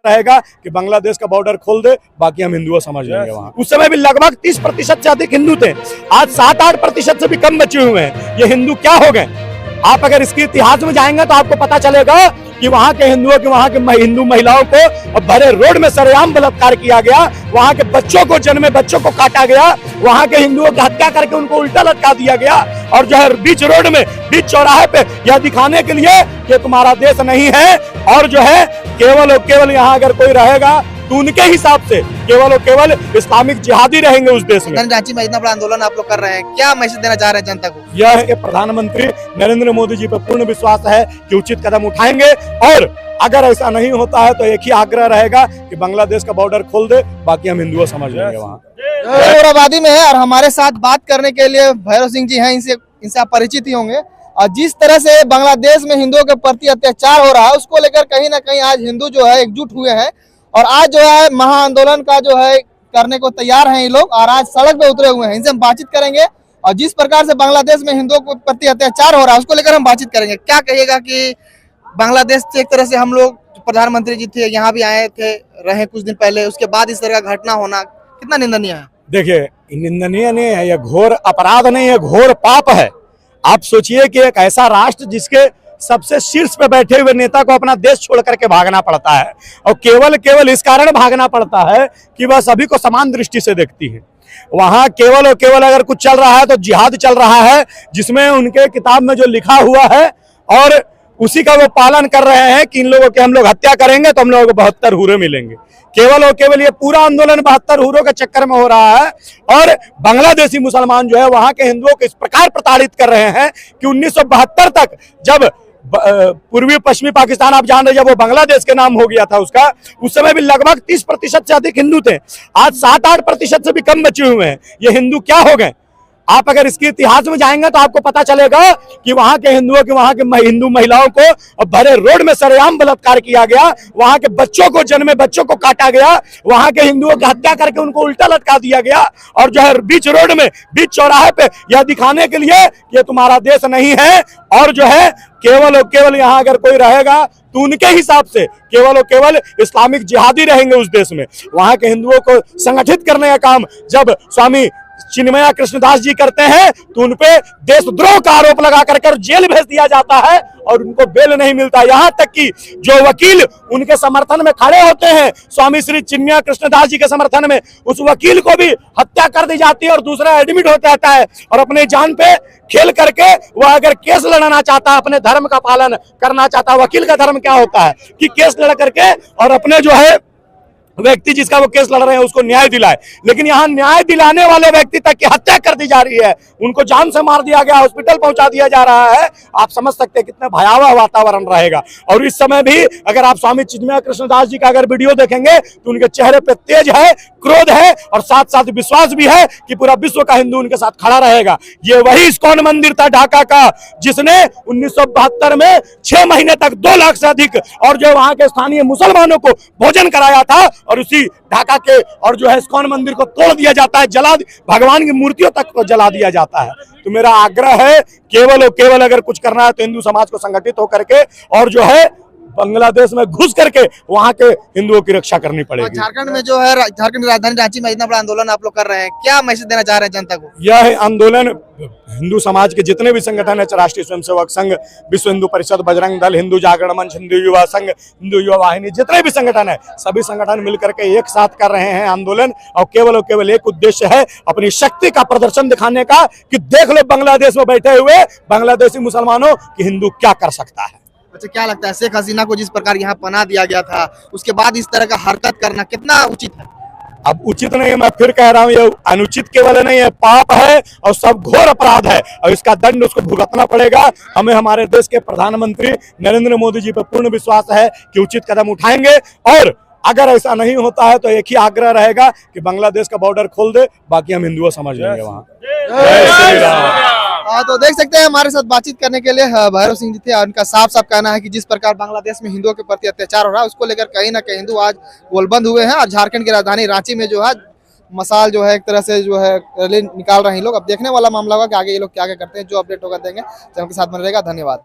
रहेगा कि बांग्लादेश का बॉर्डर खोल दे, बाकी हम हिंदुओं समझ लेंगे वहाँ। उस समय भी लगभग 30% से अधिक हिंदू थे, आज 7-8% से भी कम बचे हुए हैं। ये हिंदू क्या हो गए? आप अगर इसके इतिहास में जाएंगे तो आपको पता चलेगा कि वहां के हिंदुओं के वहां के हिंदू महिलाओं को भरे रोड में सरेआम बलात्कार किया गया, वहां के बच्चों को जन्मे बच्चों को काटा गया, वहां के हिंदुओं की हत्या करके उनको उल्टा लटका दिया गया, और जो है बीच रोड में बीच चौराहे पे यह दिखाने के लिए कि तुम्हारा देश नहीं है, और जो है केवल और केवल यहाँ अगर कोई रहेगा तो उनके हिसाब से केवल और केवल इस्लामिक जिहादी रहेंगे उस देश में। रांची में इतना बड़ा आंदोलन आप लोग कर रहे हैं, क्या मैसेज देना चाह रहे हैं जनता को? यह है कि प्रधानमंत्री नरेंद्र मोदी जी पर पूर्ण विश्वास है कि उचित कदम उठाएंगे, और अगर ऐसा नहीं होता है तो एक ही आग्रह रहेगा कि बांग्लादेश का बॉर्डर खोल दे, बाकी हम हिंदुओं समझ लेंगे वहाँ। आबादी में है, और हमारे साथ बात करने के लिए भैरव सिंह जी हैं, इनसे आप परिचित ही होंगे। और जिस तरह से बांग्लादेश में हिंदुओं के प्रति अत्याचार हो रहा है, उसको लेकर कहीं ना कहीं आज हिंदू जो है एकजुट हुए हैं, और आज जो है महाआंदोलन का जो है करने को तैयार हैं ये लोग, और आज सड़क पे उतरे हुए हैं। इनसे हम बातचीत करेंगे, और जिस प्रकार से बांग्लादेश में हिंदुओं के प्रति अत्याचार हो रहा है उसको लेकर हम बातचीत करेंगे। क्या कहिएगा कि बांग्लादेश से एक तरह से हम लोग, प्रधानमंत्री जी थे, यहाँ भी आए थे, रहे कुछ दिन पहले, उसके बाद इस तरह का घटना होना कितना निंदनीय है? देखिए, निंदनीय नहीं है, यह घोर अपराध नहीं है, घोर पाप है। आप सोचिए कि एक ऐसा राष्ट्र जिसके सबसे शीर्ष पे बैठे हुए नेता को अपना देश छोड़ करके भागना पड़ता है, और केवल इस कारण भागना पड़ता है कि वह सभी को समान दृष्टि से देखती है। वहां केवल और केवल अगर कुछ चल रहा है तो जिहाद चल रहा है, जिसमें उनके किताब में जो लिखा हुआ है और उसी का वो पालन कर रहे हैं कि इन लोगों की हम लोग हत्या करेंगे तो हम लोगों को 72 हुरे मिलेंगे। केवल और केवल ये पूरा आंदोलन 72 हुरों के चक्कर में हो रहा है, और बांग्लादेशी मुसलमान जो है वहां के हिंदुओं को इस प्रकार प्रताड़ित कर रहे हैं कि 1972 तक, जब पूर्वी पश्चिमी पाकिस्तान आप जान रहे, जब वो बांग्लादेश के नाम हो गया था उसका, उस समय भी लगभग 30% से अधिक हिंदू थे, आज 7-8% से भी कम बचे हुए हैं। ये हिंदू क्या हो गए? आप अगर इसके इतिहास में जाएंगे तो आपको पता चलेगा कि वहां के हिंदुओं के वहां के हिंदू महिलाओं को भरे रोड में सरेआम बलात्कार किया गया, वहां के बच्चों को जन्मे बच्चों को काटा गया, वहां के हिंदुओं की हत्या करके उनको उल्टा लटका दिया गया, और जो है बीच रोड में बीच चौराहे पे यह दिखाने के लिए कि तुम्हारा देश नहीं है, और जो है केवल और केवल यहाँ अगर कोई रहेगा तो उनके हिसाब से केवल और केवल इस्लामिक जिहादी रहेंगे उस देश में। वहां के हिंदुओं को संगठित करने का काम जब स्वामी चिन्मया कृष्णदास जी करते हैं तो उनपे देशद्रोह का आरोप लगा कर जेल भेज दिया जाता है, और उनको बेल नहीं मिलता। यहाँ तक कि जो वकील उनके समर्थन में खड़े होते हैं, स्वामी श्री चिन्मया कृष्णदास जी के समर्थन में, उस वकील को भी हत्या कर दी जाती है और दूसरा एडमिट होता रहता है, और अपने जान पे खेल करके वह अगर केस लड़ना चाहता है, अपने धर्म का पालन करना चाहता है। वकील का धर्म क्या होता है कि केस लड़ करके और अपने जो है व्यक्ति जिसका वो केस लड़ रहे हैं उसको न्याय दिलाए, लेकिन यहाँ न्याय दिलाने वाले व्यक्ति तक की हत्या कर दी जा रही है, उनको जान से मार दिया गया, हॉस्पिटल पहुंचा दिया जा रहा है। आप समझ सकते हैं कितना भयावह वातावरण रहेगा। और इस समय भी अगर आप स्वामी चिन्मया कृष्णदास जी का अगर वीडियो देखेंगे तो उनके चेहरे पे तेज है, क्रोध है, और साथ साथ विश्वास भी है कि पूरा विश्व का हिंदू उनके साथ खड़ा रहेगा। ये वही इस्कॉन मंदिर था ढाका का, जिसने 1972 में 6 महीने तक 2 लाख से अधिक और जो वहां के स्थानीय मुसलमानों को भोजन कराया था, और उसी ढाका के और जो है इस्कॉन मंदिर को तोड़ दिया जाता है, जला भगवान की मूर्तियों तक को जला दिया जाता है। तो मेरा आग्रह है केवल और केवल अगर कुछ करना है तो हिंदू समाज को संगठित होकर के और जो है बांग्लादेश में घुस करके वहां के हिंदुओं की रक्षा करनी पड़ेगी। झारखंड में जो है, झारखंड की राजधानी रांची में इतना बड़ा आंदोलन आप लोग कर रहे हैं, क्या मैसेज देना चाह रहे हैं जनता को? यह आंदोलन हिंदू समाज के जितने भी संगठन है, राष्ट्रीय स्वयंसेवक संघ, विश्व हिंदू परिषद, बजरंग दल, हिंदू जागरण मंच, हिंदू युवा संघ, हिंदू युवा वाहिनी, जितने भी संगठन है, सभी संगठन मिलकर के एक साथ कर रहे हैं आंदोलन, और केवल एक उद्देश्य है अपनी शक्ति का प्रदर्शन दिखाने का कि देख लो बांग्लादेश में बैठे हुए बांग्लादेशी मुसलमानों कि हिंदू क्या कर सकता है। अच्छा, क्या लगता है शेख हसीना को जिस प्रकार यहाँ पनाह दिया गया था, उसके बाद इस तरह का हरकत करना कितना उचित है? अब उचित नहीं है, मैं फिर कह रहा हूँ, ये अनुचित केवल नहीं है, पाप है और सब घोर अपराध है, और इसका दंड उसको भुगतना पड़ेगा। हमें हमारे देश के प्रधानमंत्री नरेंद्र मोदी जी पर पूर्ण विश्वास है कि उचित कदम उठाएंगे, और अगर ऐसा नहीं होता है तो एक ही आग्रह रहेगा कि बांग्लादेश का बॉर्डर खोल दे, बाकी हम हिंदुओं समझ लेंगे वहाँ। तो देख सकते हैं हमारे साथ बातचीत करने के लिए भैरव सिंह जी थे, और उनका साफ साफ कहना है कि जिस प्रकार बांग्लादेश में हिंदुओं के प्रति अत्याचार हो रहा है उसको लेकर कहीं ना कहीं हिंदू आज गोलबंद हुए हैं। और झारखंड की राजधानी रांची में जो है मसाल जो है एक तरह से जो है रैली निकाल रहे हैं लोग। अब देखने वाला मामला होगा कि आगे ये लोग क्या क्या करते हैं। जो अपडेट होगा देंगे, चैनल के साथ बने रहेगा। धन्यवाद।